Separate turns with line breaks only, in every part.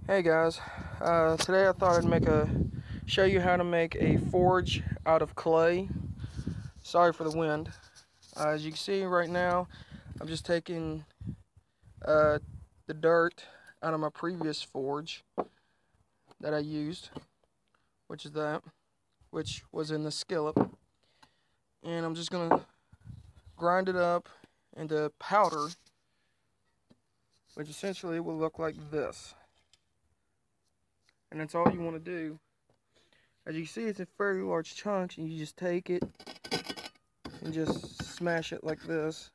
Hey guys, today I thought I'd show you how to make a forge out of clay. Sorry for the wind. As you can see right now, I'm just taking the dirt out of my previous forge that I used, which was in the skillet, and I'm just gonna grind it up into powder, which essentially will look like this. And that's all you want to do. As you can see, it's in fairly large chunks, and you just take it and just smash it like this.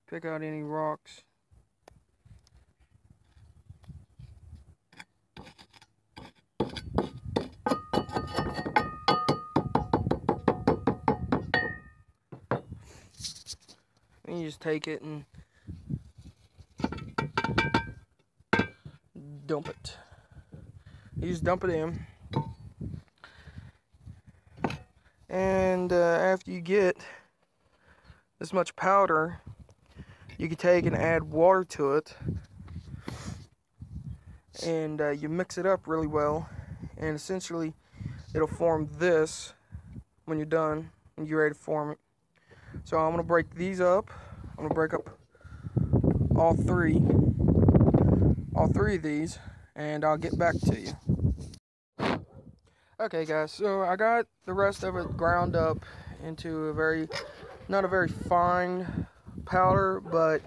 Pick out any rocks. And you just take it and dump it. You just dump it in. And after you get this much powder, you can take and add water to it. And you mix it up really well. And essentially, it'll form this when you're done and you're ready to form it. So I'm going to break these up. I'm going to break up all three of these, and I'll get back to you. Okay guys, so I got the rest of it ground up into not a very fine powder, but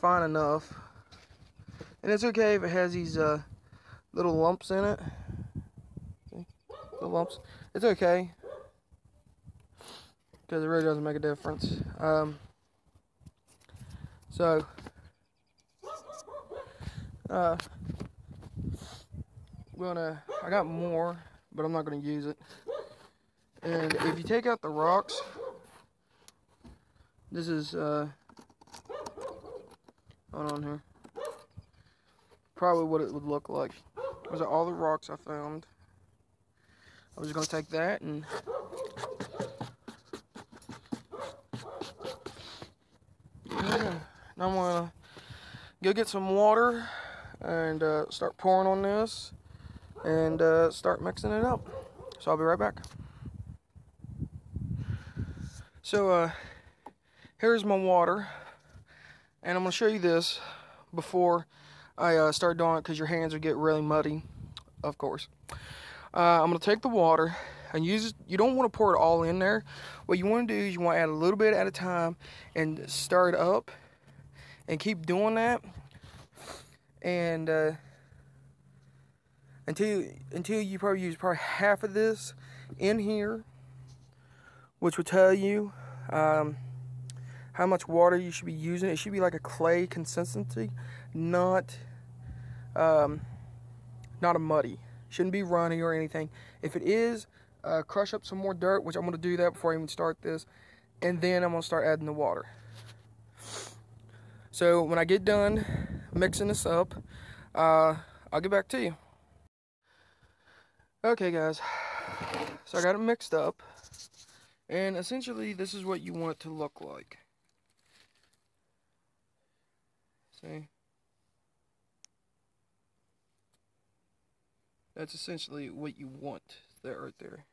fine enough. And it's okay if it has these little lumps in it. See? Little lumps. It's okay, because it really doesn't make a difference. I got more, but I'm not gonna use it. And if you take out the rocks, this is hold on here. Probably what it would look like. Those are all the rocks I found. I'm just gonna take that and now I'm gonna go get some water and start pouring on this and start mixing it up. So I'll be right back. So here's my water, and I'm gonna show you this before I start doing it, because your hands will get really muddy, of course. I'm gonna take the water and you don't want to pour it all in there. What you want to do is you want to add a little bit at a time and stir it up and keep doing that, and until you probably use half of this in here, which will tell you how much water you should be using. It should be like a clay consistency, not a muddy. Shouldn't be runny or anything. If it is, crush up some more dirt, which I'm going to do that before I even start this, and then I'm going to start adding the water. So when I get done mixing this up, I'll get back to you. Okay guys, so I got it mixed up, and essentially this is what you want it to look like. See? That's essentially what you want there, right there.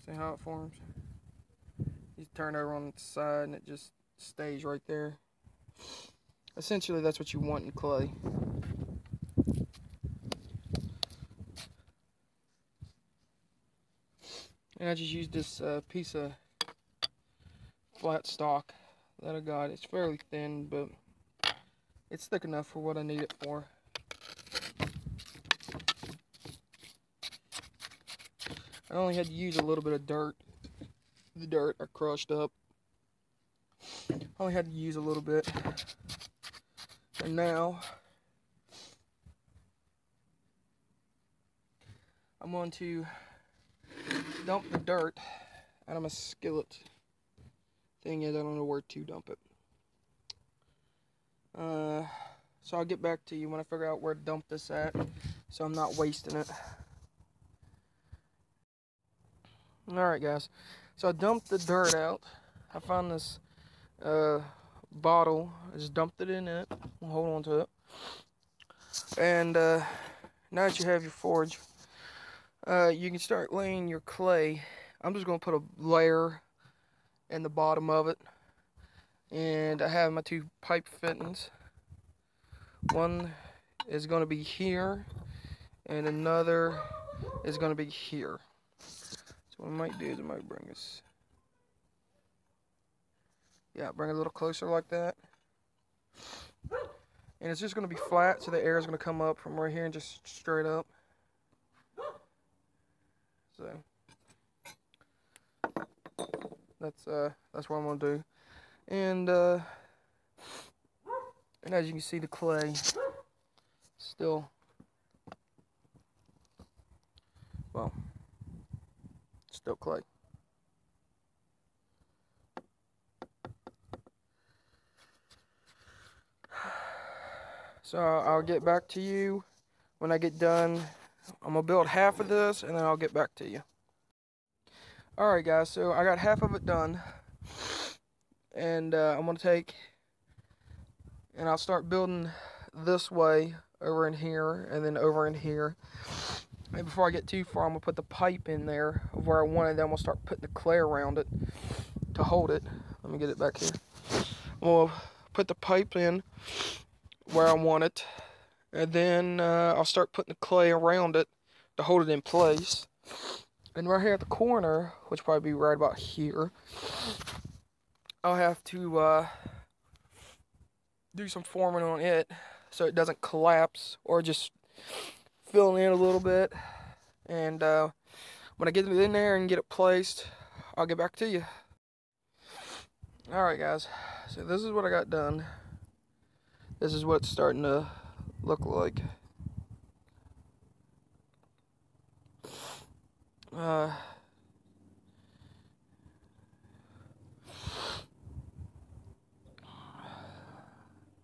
See how it forms? You turn over on the side and it just stays right there. Essentially, that's what you want in clay. And I just used this piece of flat stock that I got. It's fairly thin, but it's thick enough for what I need it for. I only had to use a little bit of dirt. The dirt I crushed up. I only had to use a little bit. And now I'm going to dump the dirt out of my skillet. Thing is, I don't know where to dump it. So I'll get back to you when I figure out where to dump this at, so I'm not wasting it. Alright guys, so I dumped the dirt out. I found this bottle. I just dumped it in it. I'll hold on to it. And now that you have your forge, you can start laying your clay. I'm just going to put a layer in the bottom of it. And I have my 2 pipe fittings. One is going to be here, and another is going to be here. So what I might do is I might bring this, bring it a little closer like that. And it's just going to be flat, so the air is going to come up from right here and just straight up. So that's what I'm going to do. And as you can see, the clay still, well, still clay. So I'll get back to you when I get done. I'm gonna build half of this and then I'll get back to you. Alright guys, so I got half of it done. And I'm gonna take, and I'll start building this way over in here and then over in here. And before I get too far, I'm gonna put the pipe in there of where I want it. Then I'm gonna start putting the clay around it to hold it. Let me get it back here. I'm gonna put the pipe in where I want it, and then I'll start putting the clay around it to hold it in place. And right here at the corner, which will probably be right about here, I'll have to do some forming on it so it doesn't collapse, or just fill in a little bit. And when I get it in there and get it placed, I'll get back to you. Alright guys, so this is what I got done. This is what it's starting to look like.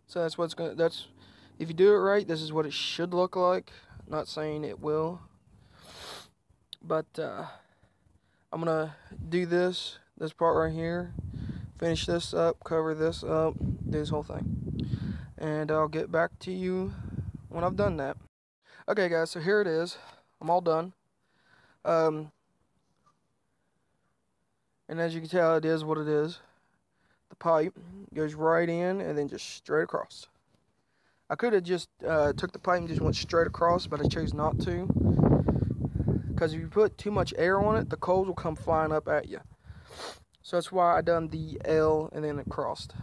So that's what's gonna, if you do it right, this is what it should look like. Not saying it will, but I'm gonna do this part right here, finish this up, cover this up, do this whole thing, and I'll get back to you when I've done that. Okay guys, so here it is. I'm all done. And as you can tell, it is what it is. The pipe goes right in and then just straight across. I could have just took the pipe and just went straight across, but I chose not to, because if you put too much air on it, the coals will come flying up at you. So that's why I done the L and then it crossed.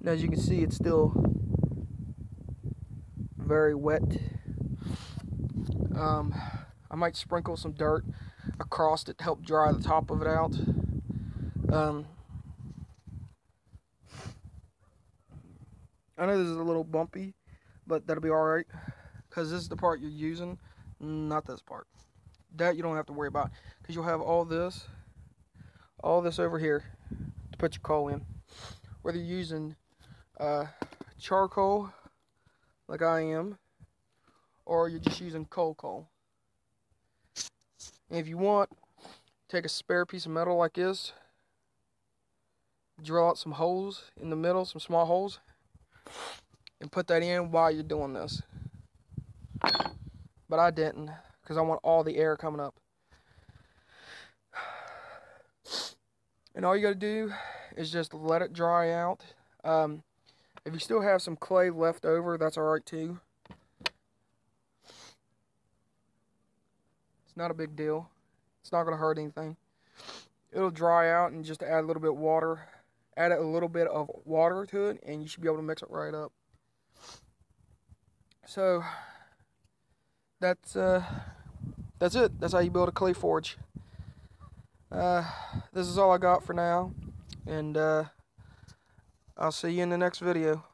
And as you can see, it's still very wet. I might sprinkle some dirt across it to help dry the top of it out. I know this is a little bumpy, but that'll be alright, because this is the part you're using, not this part. That you don't have to worry about, because you'll have all this over here to put your coal in. Whether you're using charcoal, like I am, or you're just using coal. And if you want, take a spare piece of metal like this, drill out some holes in the middle, some small holes, and put that in while you're doing this. But I didn't, because I want all the air coming up. And all you gotta do is just let it dry out. If you still have some clay left over, that's alright too. It's not a big deal. It's not gonna hurt anything. It'll dry out, and just add a little bit of water. Add a little bit of water to it, and you should be able to mix it right up. So that's it. That's how you build a clay forge. This is all I got for now, and I'll see you in the next video.